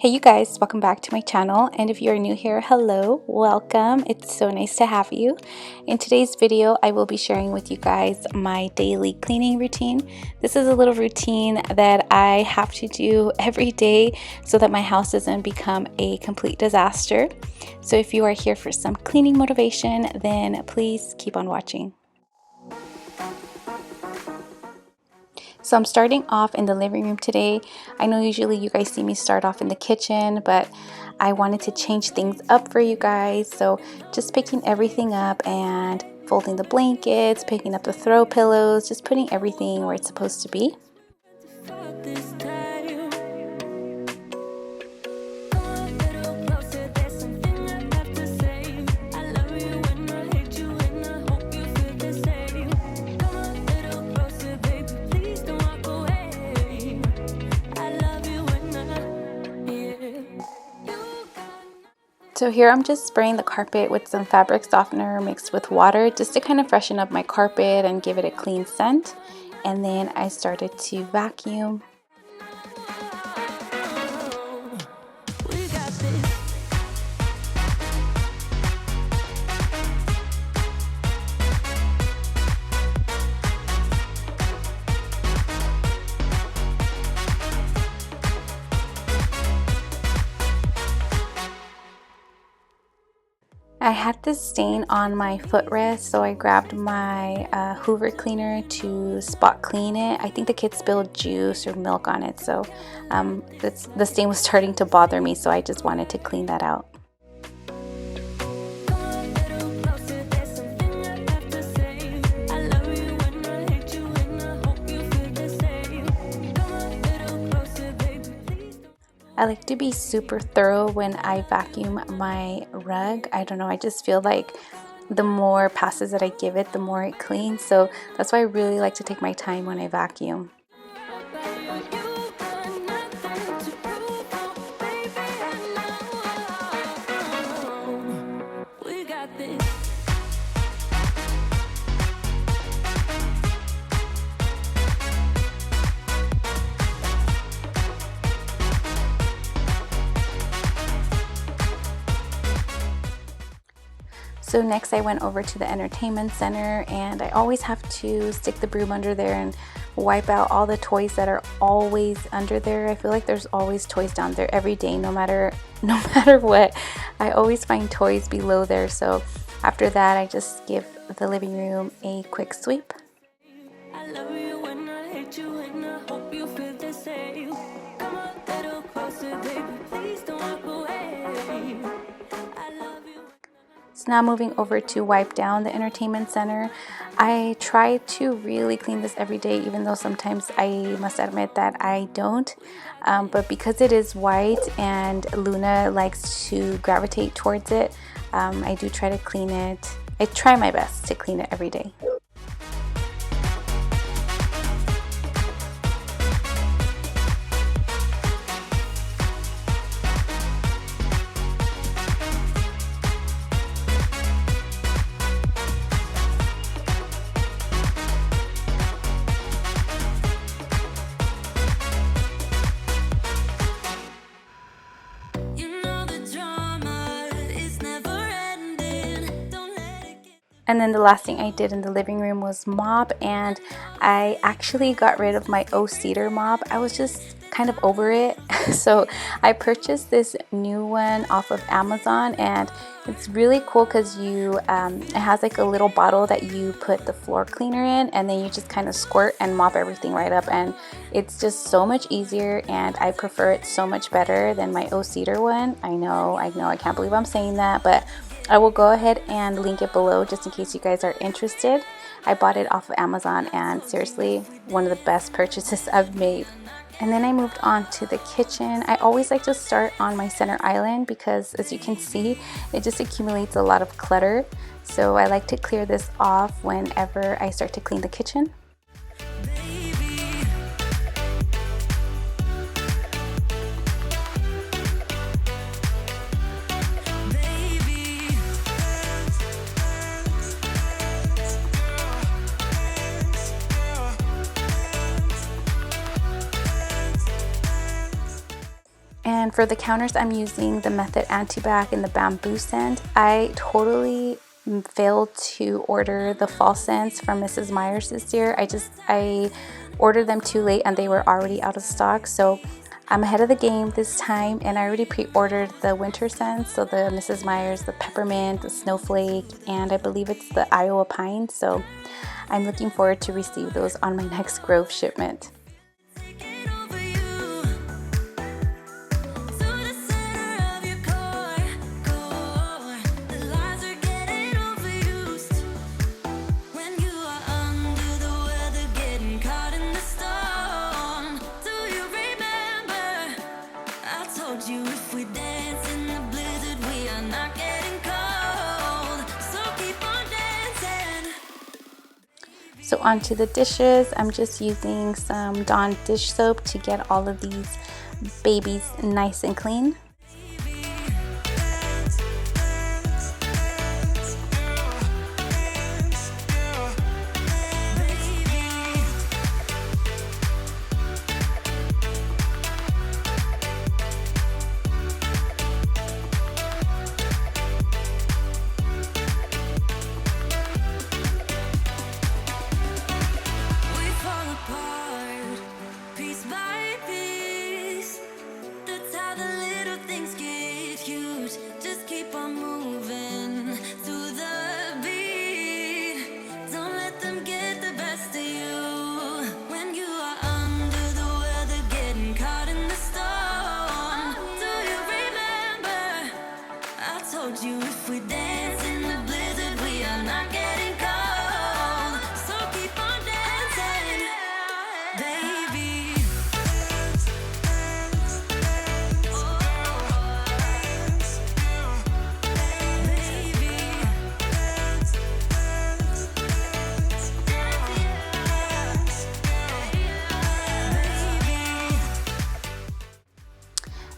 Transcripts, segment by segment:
Hey you guys, welcome back to my channel, and if you are new here, hello, welcome. It's so nice to have you. In today's video, I will be sharing with you guys my daily cleaning routine. This is a little routine that I have to do every day so that my house doesn't become a complete disaster. So if you are here for some cleaning motivation, then please keep on watching. So I'm starting off in the living room today. I know usually you guys see me start off in the kitchen, but I wanted to change things up for you guys. So just picking everything up and folding the blankets, picking up the throw pillows, just putting everything where it's supposed to be. So here I'm just spraying the carpet with some fabric softener mixed with water just to kind of freshen up my carpet and give it a clean scent. And then I started to vacuum. I had this stain on my footrest, so I grabbed my Hoover cleaner to spot clean it. I think the kids spilled juice or milk on it, so the stain was starting to bother me, so I just wanted to clean that out. I like to be super thorough when I vacuum my rug. I don't know, I just feel like the more passes that I give it, the more it cleans. So that's why I really like to take my time when I vacuum. So next I went over to the entertainment center, and I always have to stick the broom under there and wipe out all the toys that are always under there. I feel like there's always toys down there every day, no matter what. I always find toys below there. So after that, I just give the living room a quick sweep. I love you when I hate you, and I hope you feel the same. Come a little closer, baby, please don't walk away. I love you. So now moving over to wipe down the entertainment center. I try to really clean this every day, even though sometimes I must admit that I don't. But because it is white and Luna likes to gravitate towards it, I do try to clean it. I try my best to clean it every day. And then the last thing I did in the living room was mop, and I actually got rid of my cedar mop. I was just kind of over it. So I purchased this new one off of Amazon, and it's really cool because it has like a little bottle that you put the floor cleaner in, and then you just kind of squirt and mop everything right up, and it's just so much easier, and I prefer it so much better than my cedar one. I know, I can't believe I'm saying that, but I will go ahead and link it below just in case you guys are interested. I bought it off of Amazon, and seriously, one of the best purchases I've made. And then I moved on to the kitchen. I always like to start on my center island because, as you can see, it just accumulates a lot of clutter. So I like to clear this off whenever I start to clean the kitchen. And for the counters, I'm using the Method Antibac and the Bamboo Scent. I totally failed to order the fall scents from Mrs. Meyer's this year. I ordered them too late and they were already out of stock. So I'm ahead of the game this time, and I already pre-ordered the winter scents. So the Mrs. Meyer's, the peppermint, the snowflake, and I believe it's the Iowa pine. So I'm looking forward to receive those on my next Grove shipment. So onto the dishes, I'm just using some Dawn dish soap to get all of these babies nice and clean.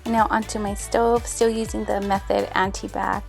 Now onto my stove, still using the Method Antibac.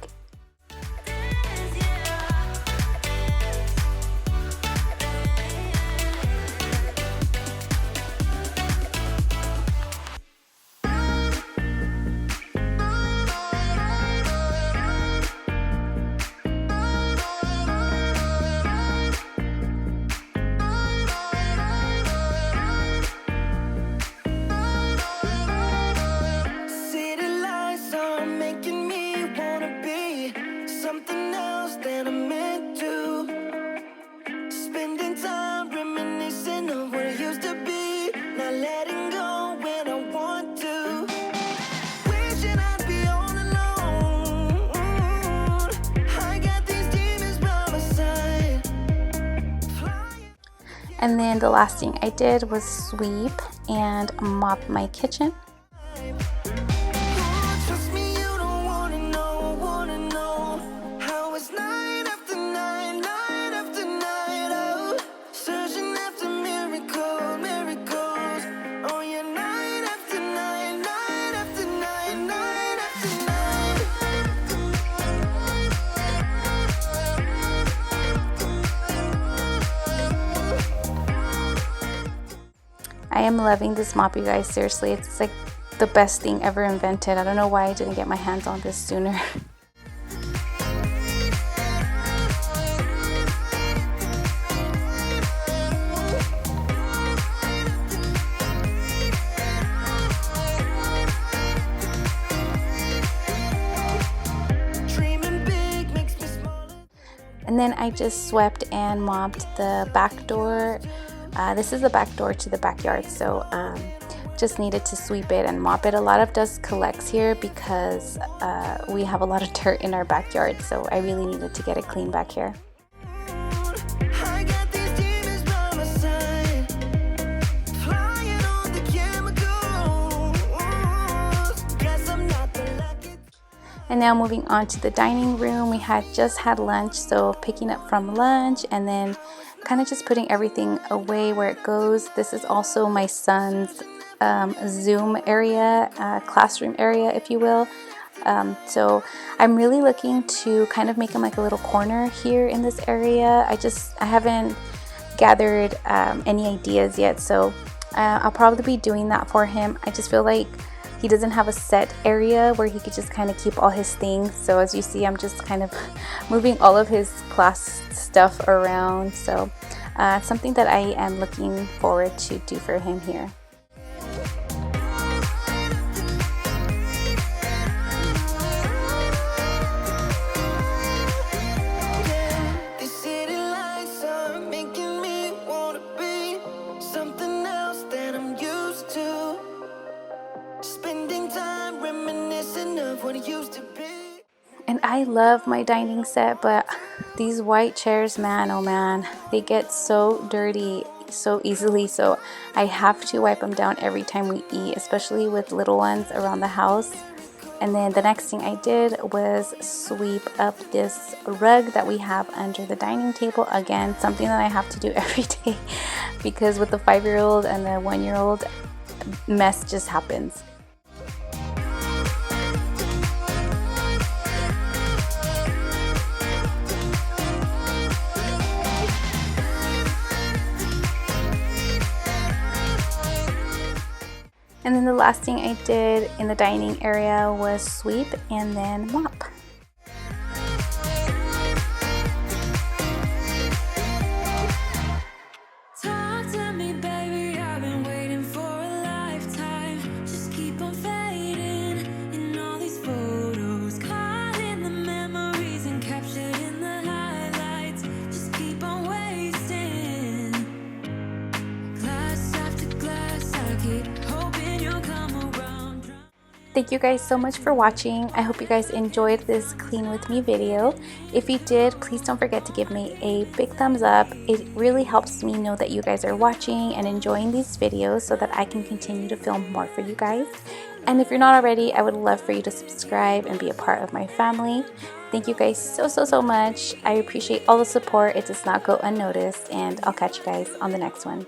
And then the last thing I did was sweep and mop my kitchen. I am loving this mop, you guys. Seriously, it's like the best thing ever invented. I don't know why I didn't get my hands on this sooner. And then I just swept and mopped the back door. This is the back door to the backyard, so just needed to sweep it and mop it. A lot of dust collects here because we have a lot of dirt in our backyard, so I really needed to get it clean back here. And now moving on to the dining room, we had just had lunch, so picking up from lunch and then kind of just putting everything away where it goes. This is also my son's Zoom area, classroom area, if you will. So I'm really looking to kind of make him like a little corner here in this area. I haven't gathered any ideas yet, so I'll probably be doing that for him. I just feel like he doesn't have a set area where he could just kind of keep all his things. So as you see, I'm just kind of moving all of his class stuff around. So something that I am looking forward to do for him here. And I love my dining set, but these white chairs, man, oh man, they get so dirty so easily. So I have to wipe them down every time we eat, especially with little ones around the house. And then the next thing I did was sweep up this rug that we have under the dining table. Again, something that I have to do every day because with the 5-year-old and the 1-year-old, mess just happens. And then the last thing I did in the dining area was sweep and then mop. Talk to me, baby, I've been waiting for a lifetime. Just keep on fading in all these photos, caught in the memories and captured in the highlights. Just keep on wasting glass after glass. I keep hoping you'll come around. Thank you guys so much for watching. I hope you guys enjoyed this clean with me video. If you did, please don't forget to give me a big thumbs up. It really helps me know that you guys are watching and enjoying these videos so that I can continue to film more for you guys. And if you're not already, I would love for you to subscribe and be a part of my family. Thank you guys so much. I appreciate all the support. It does not go unnoticed, and I'll catch you guys on the next one.